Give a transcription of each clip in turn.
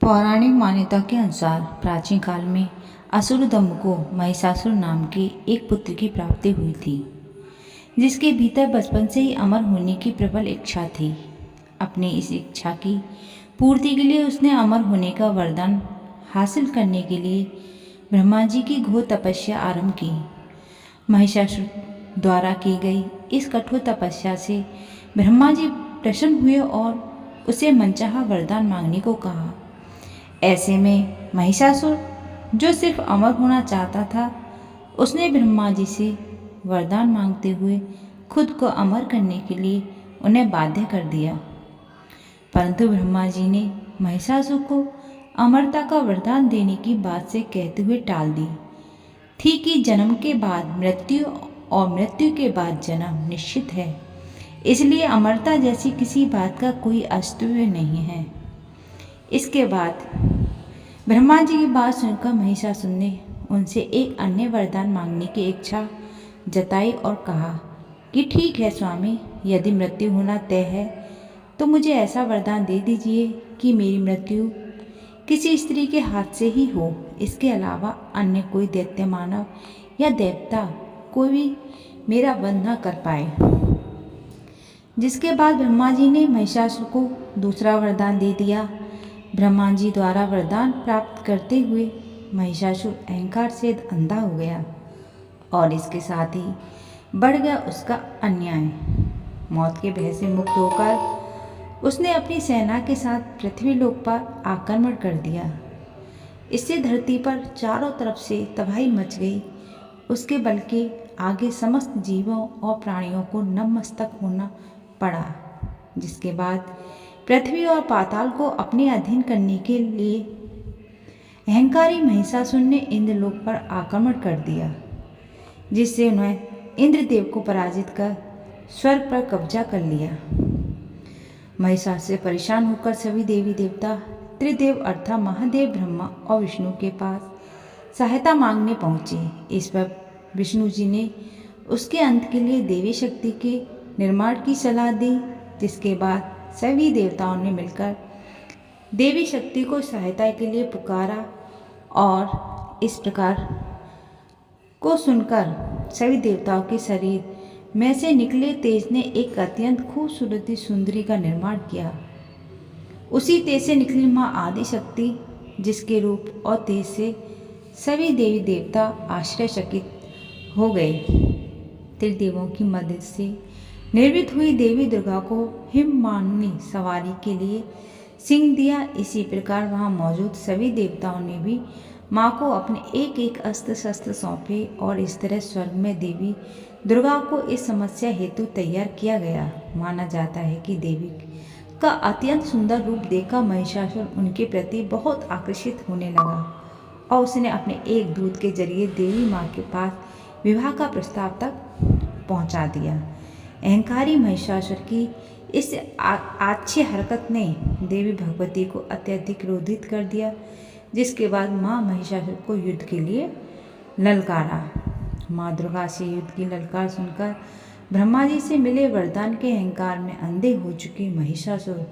पौराणिक मान्यता के अनुसार प्राचीन काल में असुर दंभ को महिषासुर नाम के एक पुत्र की प्राप्ति हुई थी, जिसके भीतर बचपन से ही अमर होने की प्रबल इच्छा थी। अपनी इस इच्छा की पूर्ति के लिए उसने अमर होने का वरदान हासिल करने के लिए ब्रह्मा जी की घोर तपस्या आरंभ की। महिषासुर द्वारा की गई इस कठोर तपस्या से ब्रह्मा जी प्रसन्न हुए और उसे मनचाहा वरदान मांगने को कहा। ऐसे में महिषासुर, जो सिर्फ अमर होना चाहता था, उसने ब्रह्मा जी से वरदान मांगते हुए खुद को अमर करने के लिए उन्हें बाध्य कर दिया। परंतु ब्रह्मा जी ने महिषासुर को अमरता का वरदान देने की बात से कहते हुए टाल दी थी कि जन्म के बाद मृत्यु और मृत्यु के बाद जन्म निश्चित है, इसलिए अमरता जैसी किसी बात का कोई अस्तित्व नहीं है। इसके बाद ब्रह्मा जी की बात सुनकर महिषासुर ने उनसे एक अन्य वरदान मांगने की इच्छा जताई और कहा कि ठीक है स्वामी, यदि मृत्यु होना तय है तो मुझे ऐसा वरदान दे दीजिए कि मेरी मृत्यु किसी स्त्री के हाथ से ही हो। इसके अलावा अन्य कोई दैत्य मानव या देवता कोई भी मेरा वध न कर पाए। जिसके बाद ब्रह्मा जी ने महिषासुर को दूसरा वरदान दे दिया। ब्रह्मा जी द्वारा वरदान प्राप्त करते हुए महिषासुर अहंकार से अंधा हो गया और इसके साथ ही बढ़ गया उसका अन्याय। मौत के भय से मुक्त होकर उसने अपनी सेना के साथ पृथ्वीलोक पर आक्रमण कर दिया। इससे धरती पर चारों तरफ से तबाही मच गई। उसके बल के आगे समस्त जीवों और प्राणियों को नतमस्तक होना पड़ा। जिसके बाद पृथ्वी और पाताल को अपने अधीन करने के लिए अहंकारी महिषासुर ने इंद्रलोक पर आक्रमण कर दिया, जिससे उन्हें इंद्रदेव को पराजित कर स्वर्ग पर कब्जा कर लिया। महिषासुर से परेशान होकर सभी देवी देवता त्रिदेव अर्थात महादेव, ब्रह्मा और विष्णु के पास सहायता मांगने पहुँचे। इस पर विष्णु जी ने उसके अंत के लिए देवी शक्ति के निर्माण की सलाह दी। जिसके बाद सभी देवताओं ने मिलकर देवी शक्ति को सहायता के लिए पुकारा और इस प्रकार को सुनकर सभी देवताओं के शरीर में से निकले तेज ने एक अत्यंत खूबसूरत सुंदरी का निर्माण किया। उसी तेज से निकली माँ आदि शक्ति, जिसके रूप और तेज से सभी देवी देवता आश्चर्यचकित हो गए। त्रिदेवों की मदद से निर्मित हुई देवी दुर्गा को हिममान ने सवारी के लिए सिंह दिया। इसी प्रकार वहां मौजूद सभी देवताओं ने भी माँ को अपने एक एक अस्त्र शस्त्र सौंपे और इस तरह स्वर्ग में देवी दुर्गा को इस समस्या हेतु तैयार किया गया। माना जाता है कि देवी का अत्यंत सुंदर रूप देखकर महिषासुर उनके प्रति बहुत आकर्षित होने लगा और उसने अपने एक दूत के जरिए देवी माँ के पास विवाह का प्रस्ताव तक पहुँचा दिया। अहंकारी महिषासुर की इस आच्छी हरकत ने देवी भगवती को अत्यधिक क्रोधित कर दिया। जिसके बाद माँ महिषासुर को युद्ध के लिए ललकारा। माँ दुर्गा से युद्ध की ललकार सुनकर ब्रह्मा जी से मिले वरदान के अहंकार में अंधे हो चुके महिषासुर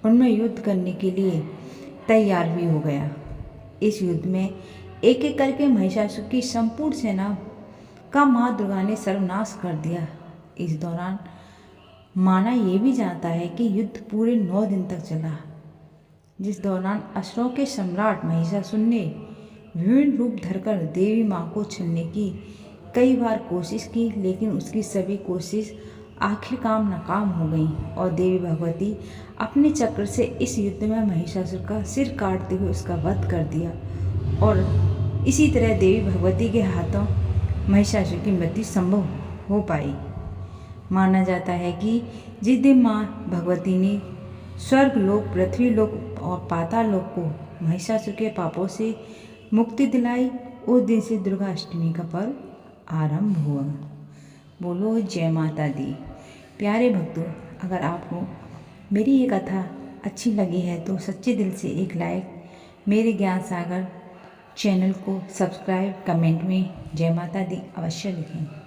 उनमें युद्ध करने के लिए तैयार भी हो गया। इस युद्ध में एक एक करके महिषासुर की संपूर्ण सेना का माँ दुर्गा ने सर्वनाश कर दिया। इस दौरान माना ये भी जाता है कि युद्ध पूरे 9 दिन तक चला, जिस दौरान असुरों के सम्राट महिषासुर ने विभिन्न रूप धरकर देवी माँ को छलने की कई बार कोशिश की, लेकिन उसकी सभी कोशिश आखिरकार नाकाम हो गई और देवी भगवती अपने चक्र से इस युद्ध में महिषासुर का सिर काटते हुए उसका वध कर दिया और इसी तरह देवी भगवती के हाथों महिषासुर की मृत्यु संभव हो पाई। माना जाता है कि जिस दिन माँ भगवती ने स्वर्ग लोक, पृथ्वी लोक और पाताल लोक को महिषासुर के पापों से मुक्ति दिलाई, उस दिन से दुर्गा अष्टमी का पर्व आरंभ हुआ। बोलो जय माता दी। प्यारे भक्तों, अगर आपको मेरी ये कथा अच्छी लगी है तो सच्चे दिल से एक लाइक, मेरे ज्ञान सागर चैनल को सब्सक्राइब, कमेंट में जय माता दी अवश्य लिखें।